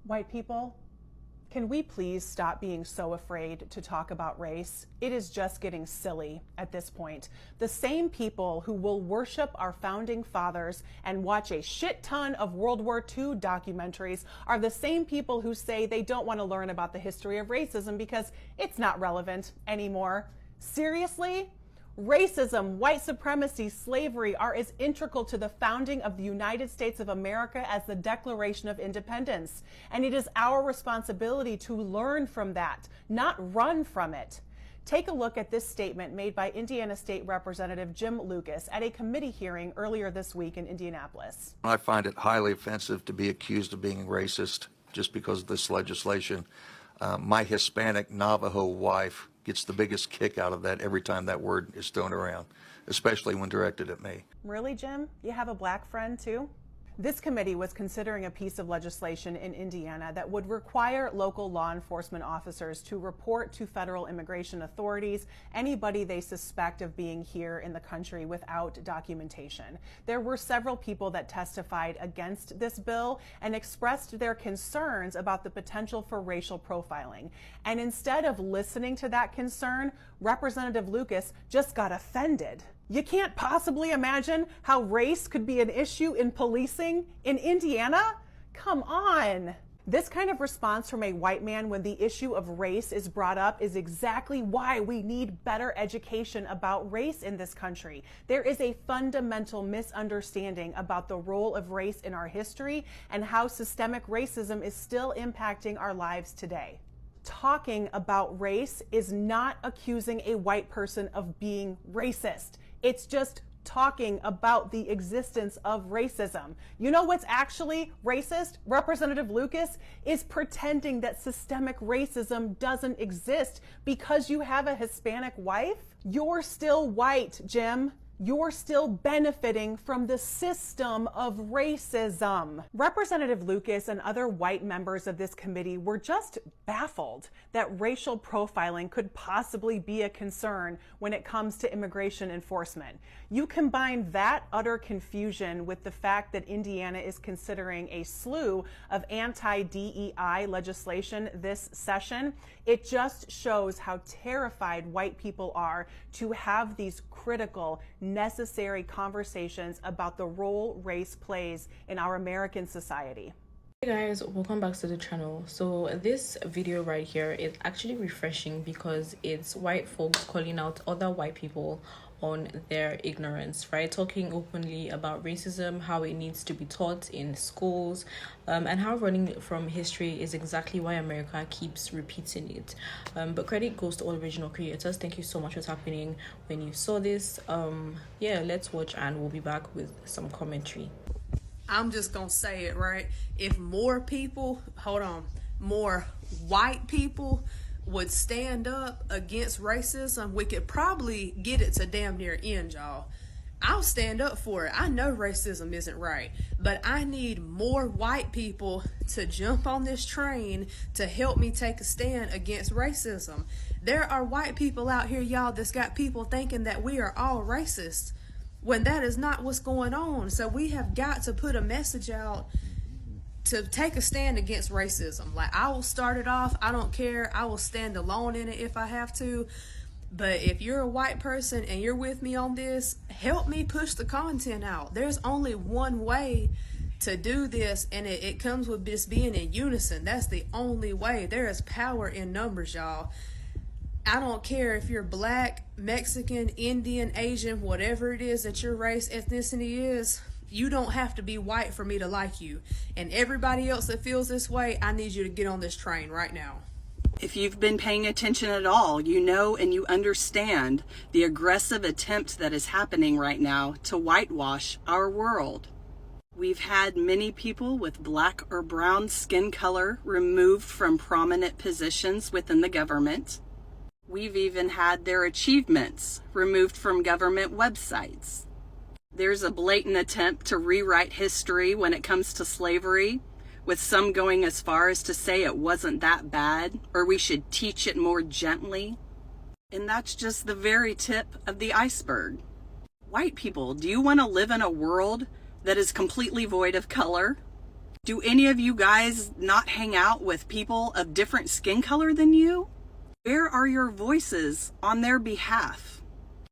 White people, can we please stop being so afraid to talk about race? It is just getting silly at this point. The same people who will worship our founding fathers and watch a shit ton of World War II documentaries are the same people who say they don't want to learn about the history of racism because it's not relevant anymore. Seriously? Racism, white supremacy, slavery are as integral to the founding of the United States of America as the Declaration of Independence. And it is our responsibility to learn from that, not run from it. Take a look at this statement made by Indiana State Representative Jim Lucas at a committee hearing earlier this week in Indianapolis. I find it highly offensive to be accused of being racist just because of this legislation. My Hispanic Navajo wife gets the biggest kick out of that every time that word is thrown around, especially when directed at me. Really, Jim? You have a black friend too? This committee was considering a piece of legislation in Indiana that would require local law enforcement officers to report to federal immigration authorities anybody they suspect of being here in the country without documentation. There were several people that testified against this bill and expressed their concerns about the potential for racial profiling. And instead of listening to that concern, Representative Lucas just got offended. You can't possibly imagine how race could be an issue in policing in Indiana? Come on. This kind of response from a white man when the issue of race is brought up is exactly why we need better education about race in this country. There is a fundamental misunderstanding about the role of race in our history and how systemic racism is still impacting our lives today. Talking about race is not accusing a white person of being racist. It's just talking about the existence of racism. You know what's actually racist? Representative Lucas is pretending that systemic racism doesn't exist because you have a Hispanic wife. You're still white, Jim. You're still benefiting from the system of racism. Representative Lucas and other white members of this committee were just baffled that racial profiling could possibly be a concern when it comes to immigration enforcement. You combine that utter confusion with the fact that Indiana is considering a slew of anti-DEI legislation this session, it just shows how terrified white people are to have these critical, necessary conversations about the role race plays in our American society. Hey guys, welcome back to the channel. So this video right here is actually refreshing because it's white folks calling out other white people on their ignorance, right? Talking openly about racism, how it needs to be taught in schools, and how running from history is exactly why America keeps repeating it. But credit goes to all original creators. Thank you so much for happening when you saw this. Yeah, let's watch and we'll be back with some commentary. I'm just gonna say it, right? If more people, more white people would stand up against racism, we could probably get it to damn near end, y'all. I'll stand up for it. I know racism isn't right, but I need more white people to jump on this train to help me take a stand against racism. There are white people out here, y'all, that's got people thinking that we are all racist, when that is not what's going on. So we have got to put a message out to take a stand against racism. Like, I will start it off. I don't care. I will stand alone in it if I have to. But if you're a white person and you're with me on this, help me push the content out. There's only one way to do this, and it comes with just being in unison. That's the only way. There is power in numbers, y'all. I don't care if you're black, Mexican, Indian, Asian, whatever it is that your race, ethnicity is. You don't have to be white for me to like you. And everybody else that feels this way, I need you to get on this train right now. If you've been paying attention at all, you know and you understand the aggressive attempt that is happening right now to whitewash our world. We've had many people with black or brown skin color removed from prominent positions within the government. We've even had their achievements removed from government websites. There's a blatant attempt to rewrite history when it comes to slavery, with some going as far as to say it wasn't that bad, or we should teach it more gently. And that's just the very tip of the iceberg. White people, do you want to live in a world that is completely void of color? Do any of you guys not hang out with people of different skin color than you? Where are your voices on their behalf?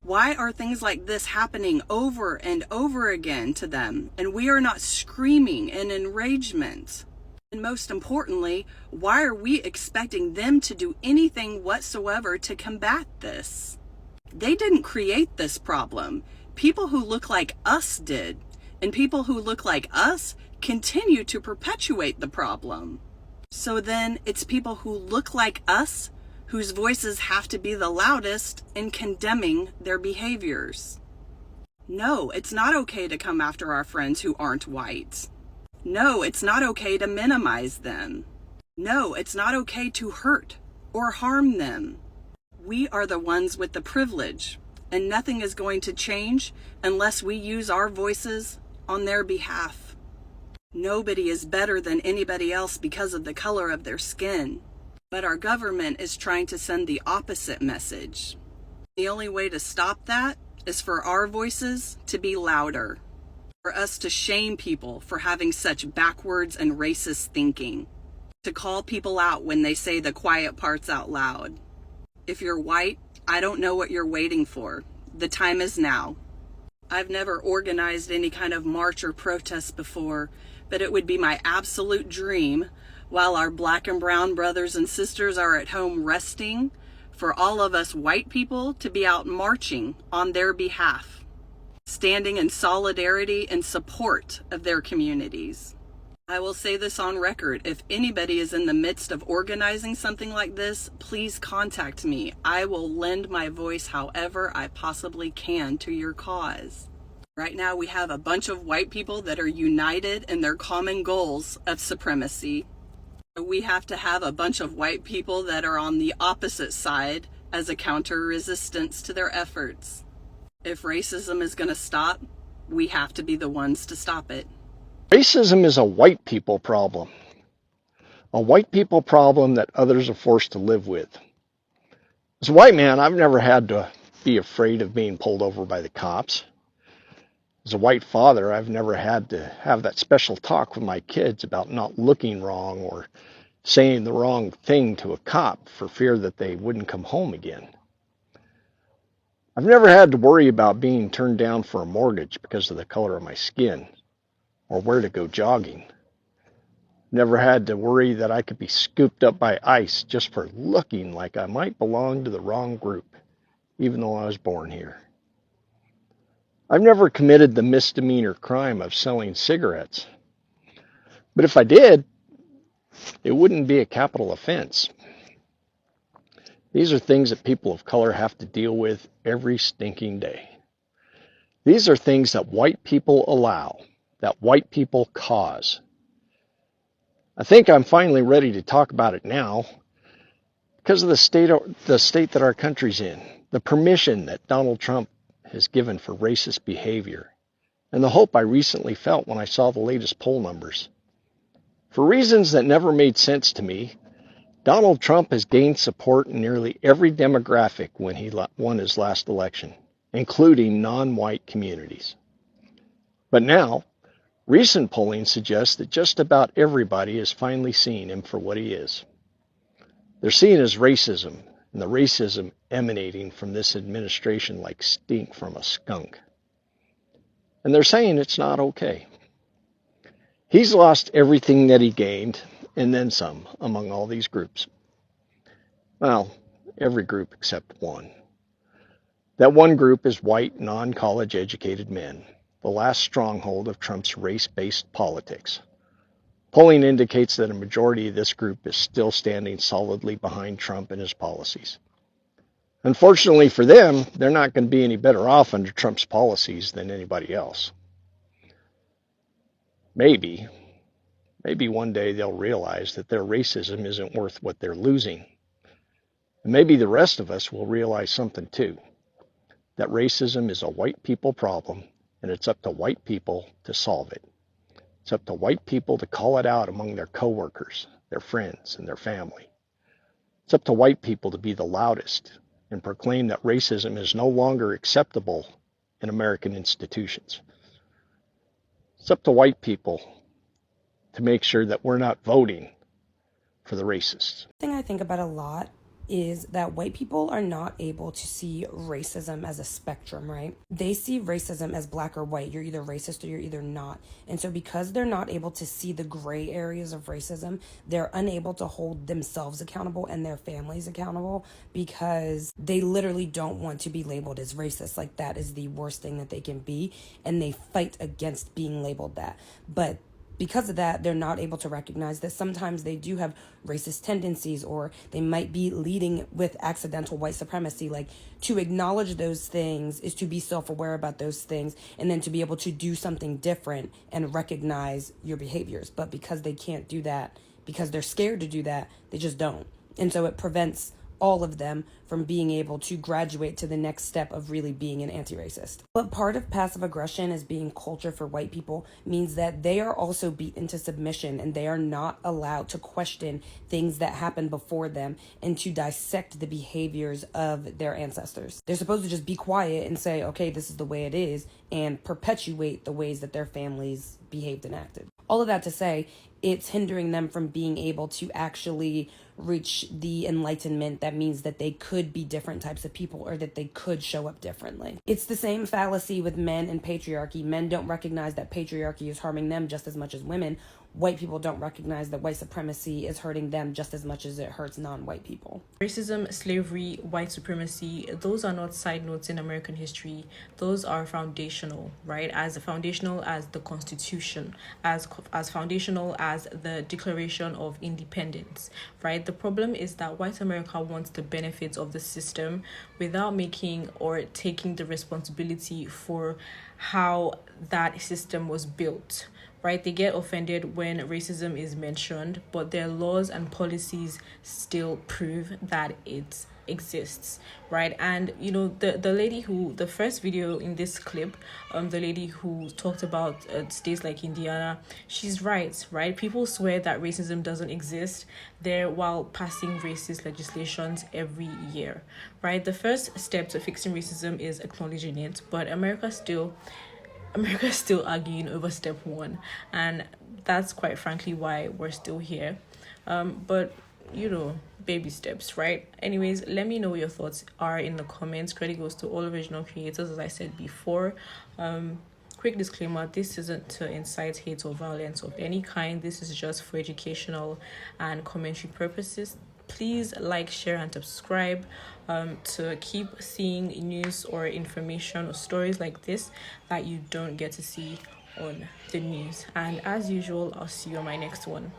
Why are things like this happening over and over again to them, and we are not screaming in enragement? And most importantly, why are we expecting them to do anything whatsoever to combat this? They didn't create this problem. People who look like us did, and people who look like us continue to perpetuate the problem. So then it's people who look like us whose voices have to be the loudest in condemning their behaviors. No, it's not okay to come after our friends who aren't white. No, it's not okay to minimize them. No, it's not okay to hurt or harm them. We are the ones with the privilege, and nothing is going to change unless we use our voices on their behalf. Nobody is better than anybody else because of the color of their skin. But our government is trying to send the opposite message. The only way to stop that is for our voices to be louder. For us to shame people for having such backwards and racist thinking. To call people out when they say the quiet parts out loud. If you're white, I don't know what you're waiting for. The time is now. I've never organized any kind of march or protest before, but it would be my absolute dream, while our black and brown brothers and sisters are at home resting, for all of us white people to be out marching on their behalf, standing in solidarity and support of their communities. I will say this on record, if anybody is in the midst of organizing something like this, please contact me. I will lend my voice however I possibly can to your cause. Right now we have a bunch of white people that are united in their common goals of supremacy. We have to have a bunch of white people that are on the opposite side as a counter resistance to their efforts. If racism is going to stop, we have to be the ones to stop it. Racism is a white people problem. A white people problem that others are forced to live with. As a white man, I've never had to be afraid of being pulled over by the cops. As a white father, I've never had to have that special talk with my kids about not looking wrong or saying the wrong thing to a cop for fear that they wouldn't come home again. I've never had to worry about being turned down for a mortgage because of the color of my skin or where to go jogging. Never had to worry that I could be scooped up by ICE just for looking like I might belong to the wrong group, even though I was born here. I've never committed the misdemeanor crime of selling cigarettes. But if I did, it wouldn't be a capital offense. These are things that people of color have to deal with every stinking day. These are things that white people allow, that white people cause. I think I'm finally ready to talk about it now because of the state that our country's in, the permission that Donald Trump has given for racist behavior, and the hope I recently felt when I saw the latest poll numbers. For reasons that never made sense to me, Donald Trump has gained support in nearly every demographic when he won his last election, including non-white communities. But now, recent polling suggests that just about everybody is finally seeing him for what he is. They're seeing his racism, and the racism emanating from this administration like stink from a skunk. And they're saying it's not okay. He's lost everything that he gained, and then some, among all these groups. Well, every group except one. That one group is white, non-college educated men, the last stronghold of Trump's race-based politics. Polling indicates that a majority of this group is still standing solidly behind Trump and his policies. Unfortunately for them, they're not going to be any better off under Trump's policies than anybody else. Maybe one day they'll realize that their racism isn't worth what they're losing. And maybe the rest of us will realize something too, that racism is a white people problem, and it's up to white people to solve it. It's up to white people to call it out among their coworkers, their friends, and their family. It's up to white people to be the loudest and proclaim that racism is no longer acceptable in American institutions. It's up to white people to make sure that we're not voting for the racists. Thing I think about a lot is that white people are not able to see racism as a spectrum, right? They see racism as black or white. You're either racist or you're either not. And so because they're not able to see the gray areas of racism, they're unable to hold themselves accountable and their families accountable because they literally don't want to be labeled as racist. Like, that is the worst thing that they can be, and they fight against being labeled that. But because of that, they're not able to recognize that sometimes they do have racist tendencies, or they might be leading with accidental white supremacy. Like, to acknowledge those things is to be self-aware about those things, and then to be able to do something different and recognize your behaviors. But because they can't do that, because they're scared to do that, they just don't. And so it prevents all of them from being able to graduate to the next step of really being an anti-racist. But part of passive aggression as being culture for white people means that they are also beat into submission, and they are not allowed to question things that happened before them and to dissect the behaviors of their ancestors. They're supposed to just be quiet and say, okay, this is the way it is, and perpetuate the ways that their families behaved and acted. All of that to say, it's hindering them from being able to actually reach the enlightenment that means that they could be different types of people, or that they could show up differently. It's the same fallacy with men and patriarchy. Men don't recognize that patriarchy is harming them just as much as women. White people don't recognize that white supremacy is hurting them just as much as it hurts non-white people. Racism, slavery, white supremacy, those are not side notes in American history. Those are foundational, right? As foundational as the Constitution, as foundational as the Declaration of Independence, right? The problem is that white America wants the benefits of the system without making or taking the responsibility for how that system was built. Right? They get offended when racism is mentioned, but their laws and policies still prove that it exists, right? And you know, the lady who, the first video in this clip, the lady who talked about states like Indiana, she's right? People swear that racism doesn't exist there while passing racist legislations every year, right? The first step to fixing racism is acknowledging it, but America's still arguing over step one, and that's quite frankly why we're still here. But you know, baby steps, right? Anyways, let me know what your thoughts are in the comments. Credit goes to all original creators, as I said before. Quick disclaimer, this isn't to incite hate or violence of any kind. This is just for educational and commentary purposes. Please like, share, and subscribe to keep seeing news or information or stories like this that you don't get to see on the news. And as usual, I'll see you on my next one.